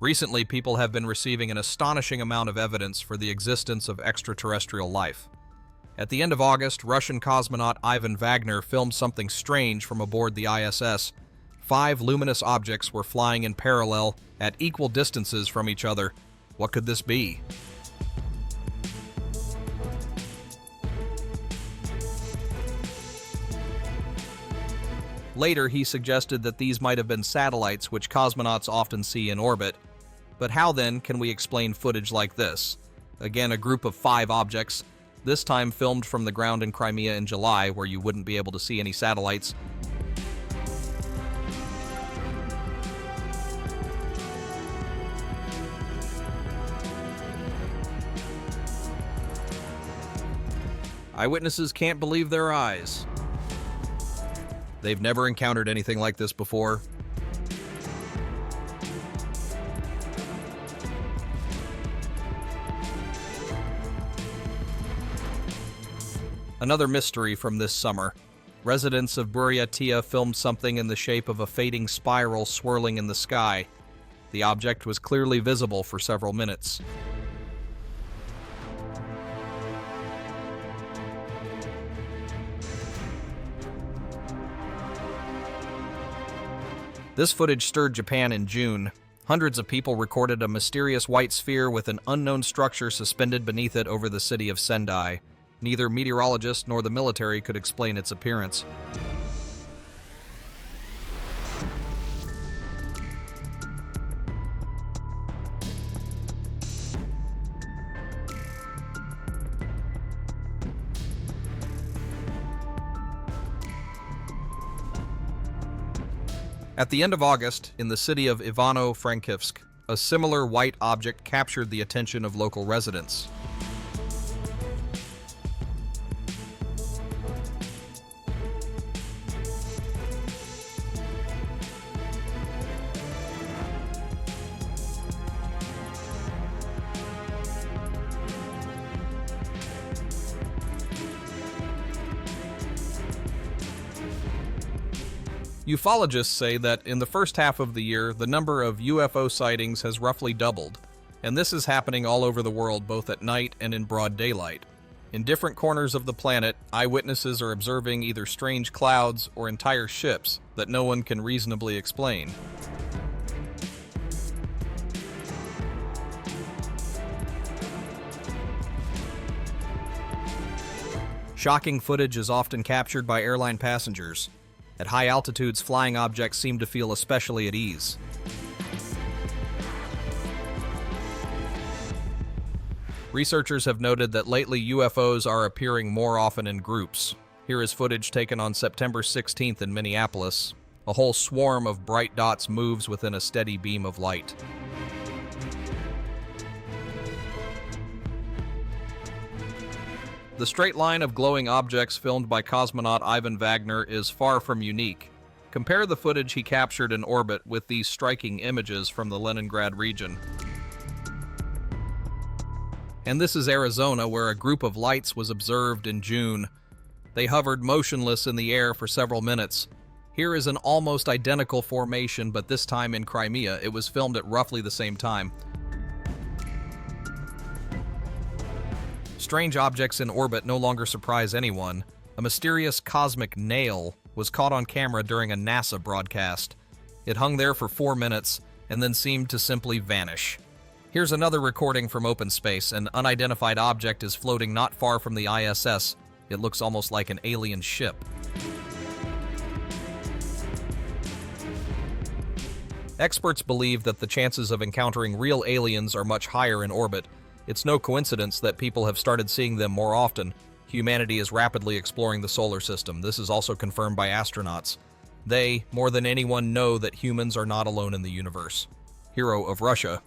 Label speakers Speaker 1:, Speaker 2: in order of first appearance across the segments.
Speaker 1: Recently, people have been receiving an astonishing amount of evidence for the existence of extraterrestrial life. At the end of August, Russian cosmonaut Ivan Wagner filmed something strange from aboard the ISS. 5 luminous objects were flying in parallel at equal distances from each other. What could this be? Later, he suggested that these might have been satellites which cosmonauts often see in orbit. But how then can we explain footage like this? Again, a group of 5 objects, this time filmed from the ground in Crimea in July, where you wouldn't be able to see any satellites. Eyewitnesses can't believe their eyes. They've never encountered anything like this before. Another mystery from this summer. Residents of Buryatia filmed something in the shape of a fading spiral swirling in the sky. The object was clearly visible for several minutes. This footage stirred Japan in June. Hundreds of people recorded a mysterious white sphere with an unknown structure suspended beneath it over the city of Sendai. Neither meteorologists nor the military could explain its appearance. At the end of August, in the city of Ivano-Frankivsk, a similar white object captured the attention of local residents. Ufologists say that in the first half of the year, the number of UFO sightings has roughly doubled, and this is happening all over the world, both at night and in broad daylight. In different corners of the planet, eyewitnesses are observing either strange clouds or entire ships that no one can reasonably explain. Shocking footage is often captured by airline passengers. At high altitudes, flying objects seem to feel especially at ease. Researchers have noted that lately UFOs are appearing more often in groups. Here is footage taken on September 16th in Minneapolis. A whole swarm of bright dots moves within a steady beam of light. The straight line of glowing objects filmed by cosmonaut Ivan Wagner is far from unique. Compare the footage he captured in orbit with these striking images from the Leningrad region. And this is Arizona, where a group of lights was observed in June. They hovered motionless in the air for several minutes. Here is an almost identical formation, but this time in Crimea. It was filmed at roughly the same time. Strange objects in orbit no longer surprise anyone. A mysterious cosmic nail was caught on camera during a NASA broadcast. It hung there for 4 minutes and then seemed to simply vanish. Here's another recording from open space. An unidentified object is floating not far from the ISS. It looks almost like an alien ship. Experts believe that the chances of encountering real aliens are much higher in orbit. It's no coincidence that people have started seeing them more often. Humanity is rapidly exploring the solar system. This is also confirmed by astronauts. They, more than anyone, know that humans are not alone in the universe. Hero of Russia.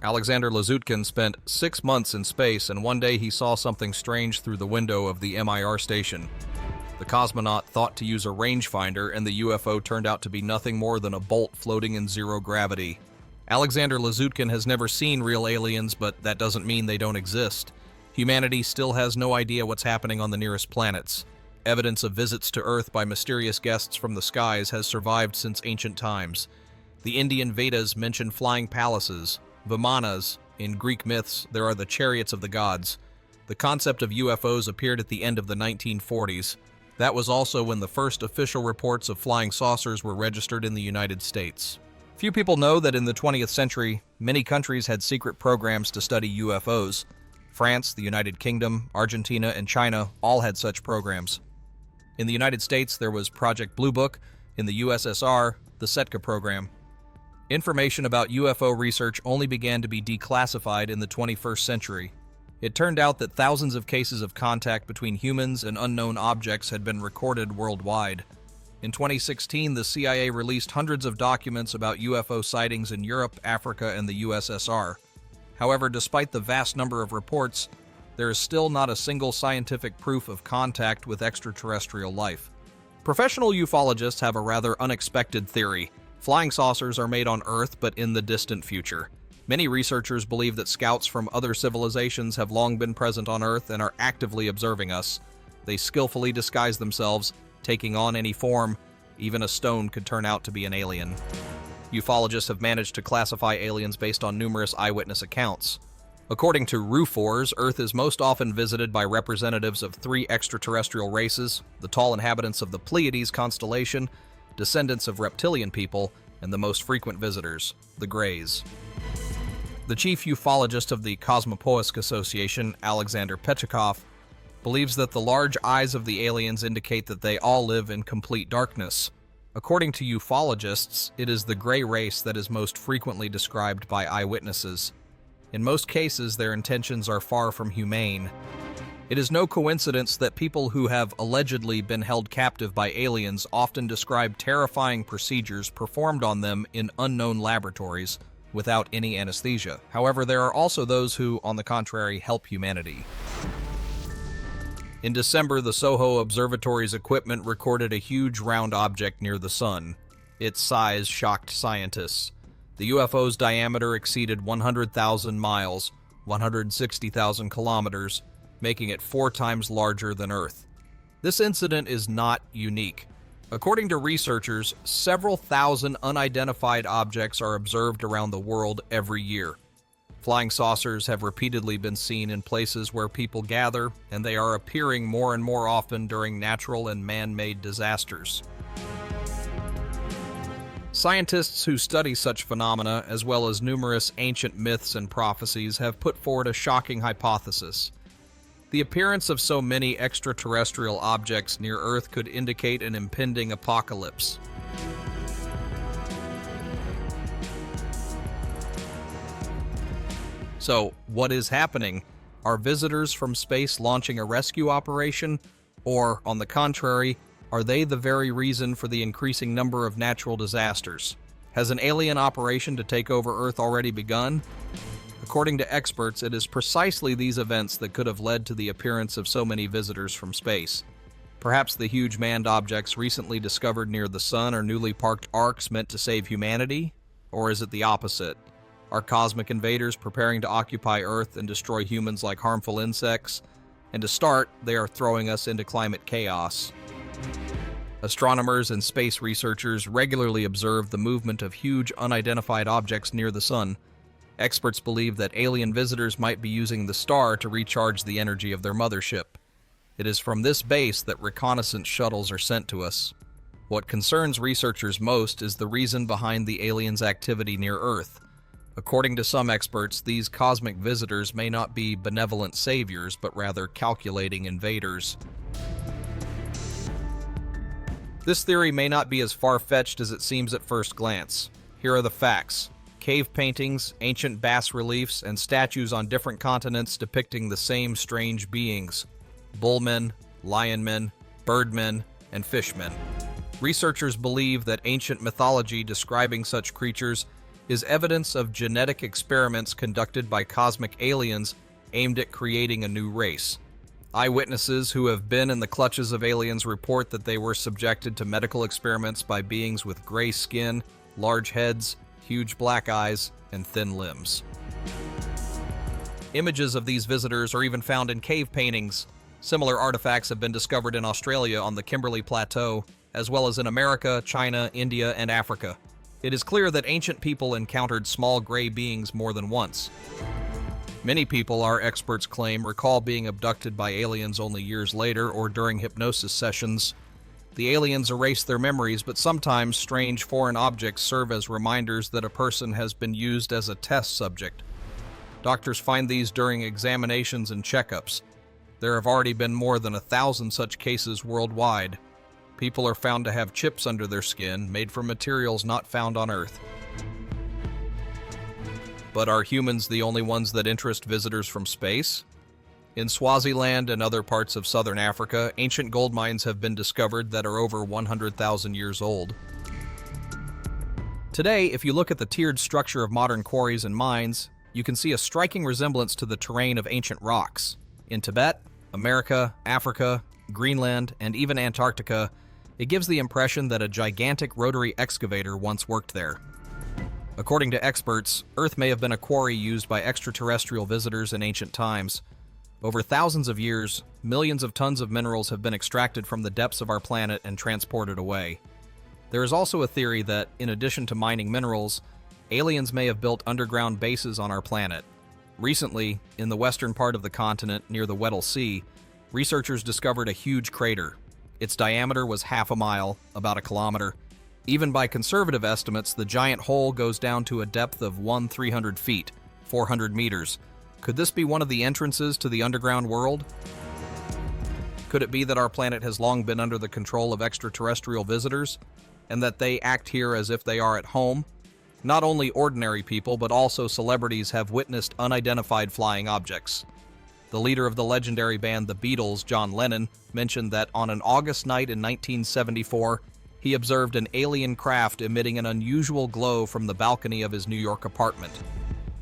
Speaker 1: Alexander Lazutkin spent 6 months in space, and one day he saw something strange through the window of the MIR station. The cosmonaut thought to use a rangefinder, and the UFO turned out to be nothing more than a bolt floating in zero gravity. Alexander Lazutkin has never seen real aliens, but that doesn't mean they don't exist. Humanity still has no idea what's happening on the nearest planets. Evidence of visits to Earth by mysterious guests from the skies has survived since ancient times. The Indian Vedas mention flying palaces, vimanas. In Greek myths, there are the chariots of the gods. The concept of UFOs appeared at the end of the 1940s. That was also when the first official reports of flying saucers were registered in the United States. Few people know that in the 20th century, many countries had secret programs to study UFOs. France, the United Kingdom, Argentina, and China all had such programs. In the United States, there was Project Blue Book. In the USSR, the Setka program. Information about UFO research only began to be declassified in the 21st century. It turned out that thousands of cases of contact between humans and unknown objects had been recorded worldwide. In 2016, the CIA released hundreds of documents about UFO sightings in Europe, Africa, and the USSR. However, despite the vast number of reports, there is still not a single scientific proof of contact with extraterrestrial life. Professional ufologists have a rather unexpected theory. Flying saucers are made on Earth, but in the distant future. Many researchers believe that scouts from other civilizations have long been present on Earth and are actively observing us. They skillfully disguise themselves, taking on any form. Even a stone could turn out to be an alien. Ufologists have managed to classify aliens based on numerous eyewitness accounts. According to RUFORs, Earth is most often visited by representatives of 3 extraterrestrial races: the tall inhabitants of the Pleiades constellation, descendants of reptilian people, and the most frequent visitors, the Greys. The chief ufologist of the Cosmopoisk Association, Alexander Petchakov, believes that the large eyes of the aliens indicate that they all live in complete darkness. According to ufologists, it is the Grey race that is most frequently described by eyewitnesses. In most cases, their intentions are far from humane. It is no coincidence that people who have allegedly been held captive by aliens often describe terrifying procedures performed on them in unknown laboratories without any anesthesia. However, there are also those who, on the contrary, help humanity. In December, the Soho Observatory's equipment recorded a huge round object near the sun. Its size shocked scientists. The UFO's diameter exceeded 100,000 miles, 160,000 kilometers, making it 4 times larger than Earth. This incident is not unique. According to researchers, several thousand unidentified objects are observed around the world every year. Flying saucers have repeatedly been seen in places where people gather, and they are appearing more and more often during natural and man-made disasters. Scientists who study such phenomena, as well as numerous ancient myths and prophecies, have put forward a shocking hypothesis. The appearance of so many extraterrestrial objects near Earth could indicate an impending apocalypse. So, what is happening? Are visitors from space launching a rescue operation? Or, on the contrary, are they the very reason for the increasing number of natural disasters? Has an alien operation to take over Earth already begun? According to experts, it is precisely these events that could have led to the appearance of so many visitors from space. Perhaps the huge manned objects recently discovered near the sun are newly parked arcs meant to save humanity? Or is it the opposite? Are cosmic invaders preparing to occupy Earth and destroy humans like harmful insects? And to start, they are throwing us into climate chaos. Astronomers and space researchers regularly observe the movement of huge unidentified objects near the sun. Experts believe that alien visitors might be using the star to recharge the energy of their mothership. It is from this base that reconnaissance shuttles are sent to us. What concerns researchers most is the reason behind the aliens' activity near Earth. According to some experts, these cosmic visitors may not be benevolent saviors, but rather calculating invaders. This theory may not be as far-fetched as it seems at first glance. Here are the facts. Cave paintings, ancient bas-reliefs, and statues on different continents depicting the same strange beings: bullmen, lionmen, birdmen, and fishmen. Researchers believe that ancient mythology describing such creatures is evidence of genetic experiments conducted by cosmic aliens aimed at creating a new race. Eyewitnesses who have been in the clutches of aliens report that they were subjected to medical experiments by beings with gray skin, large heads, huge black eyes, and thin limbs. Images of these visitors are even found in cave paintings. Similar artifacts have been discovered in Australia on the Kimberley Plateau, as well as in America, China, India, and Africa. It is clear that ancient people encountered small gray beings more than once. Many people, our experts claim, recall being abducted by aliens only years later or during hypnosis sessions. The aliens erase their memories, but sometimes strange foreign objects serve as reminders that a person has been used as a test subject. Doctors find these during examinations and checkups. There have already been more than 1,000 such cases worldwide. People are found to have chips under their skin made from materials not found on Earth. But are humans the only ones that interest visitors from space? In Swaziland and other parts of southern Africa, ancient gold mines have been discovered that are over 100,000 years old. Today, if you look at the tiered structure of modern quarries and mines, you can see a striking resemblance to the terrain of ancient rocks. In Tibet, America, Africa, Greenland, and even Antarctica, it gives the impression that a gigantic rotary excavator once worked there. According to experts, Earth may have been a quarry used by extraterrestrial visitors in ancient times. Over thousands of years, millions of tons of minerals have been extracted from the depths of our planet and transported away. There is also a theory that, in addition to mining minerals, aliens may have built underground bases on our planet. Recently, in the western part of the continent near the Weddell Sea, researchers discovered a huge crater. Its diameter was half a mile, about a kilometer. Even by conservative estimates, the giant hole goes down to a depth of 300 feet, 400 meters. Could this be one of the entrances to the underground world? Could it be that our planet has long been under the control of extraterrestrial visitors, and that they act here as if they are at home? Not only ordinary people, but also celebrities have witnessed unidentified flying objects. The leader of the legendary band The Beatles, John Lennon, mentioned that on an August night in 1974, he observed an alien craft emitting an unusual glow from the balcony of his New York apartment.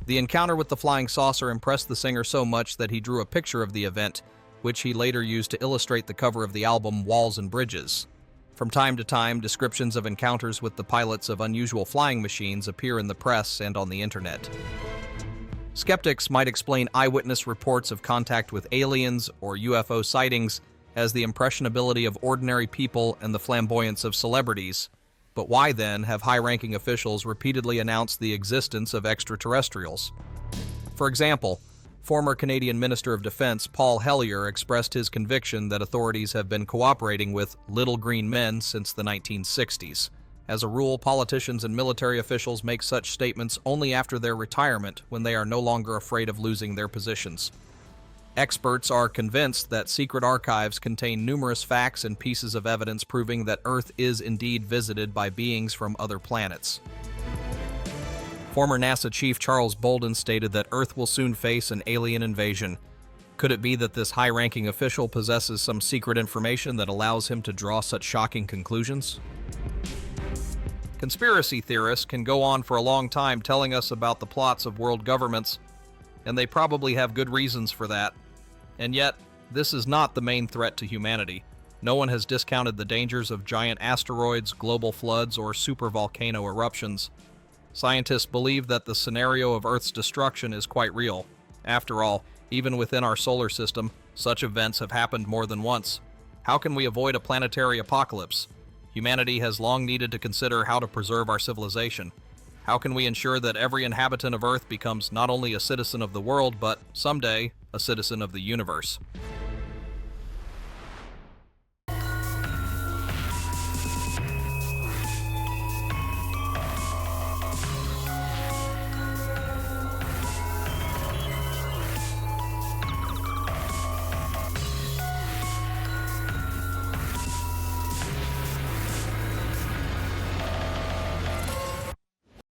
Speaker 1: The encounter with the flying saucer impressed the singer so much that he drew a picture of the event, which he later used to illustrate the cover of the album Walls and Bridges. From time to time, descriptions of encounters with the pilots of unusual flying machines appear in the press and on the internet. Skeptics might explain eyewitness reports of contact with aliens or UFO sightings as the impressionability of ordinary people and the flamboyance of celebrities. But why then have high-ranking officials repeatedly announced the existence of extraterrestrials? For example, former Canadian Minister of Defense Paul Hellyer expressed his conviction that authorities have been cooperating with little green men since the 1960s. As a rule, politicians and military officials make such statements only after their retirement, when they are no longer afraid of losing their positions. Experts are convinced that secret archives contain numerous facts and pieces of evidence proving that Earth is indeed visited by beings from other planets. Former NASA Chief Charles Bolden stated that Earth will soon face an alien invasion. Could it be that this high-ranking official possesses some secret information that allows him to draw such shocking conclusions? Conspiracy theorists can go on for a long time telling us about the plots of world governments, and they probably have good reasons for that. And yet, this is not the main threat to humanity. No one has discounted the dangers of giant asteroids, global floods, or supervolcano eruptions. Scientists believe that the scenario of Earth's destruction is quite real. After all, even within our solar system, such events have happened more than once. How can we avoid a planetary apocalypse? Humanity has long needed to consider how to preserve our civilization. How can we ensure that every inhabitant of Earth becomes not only a citizen of the world, but someday, a citizen of the universe?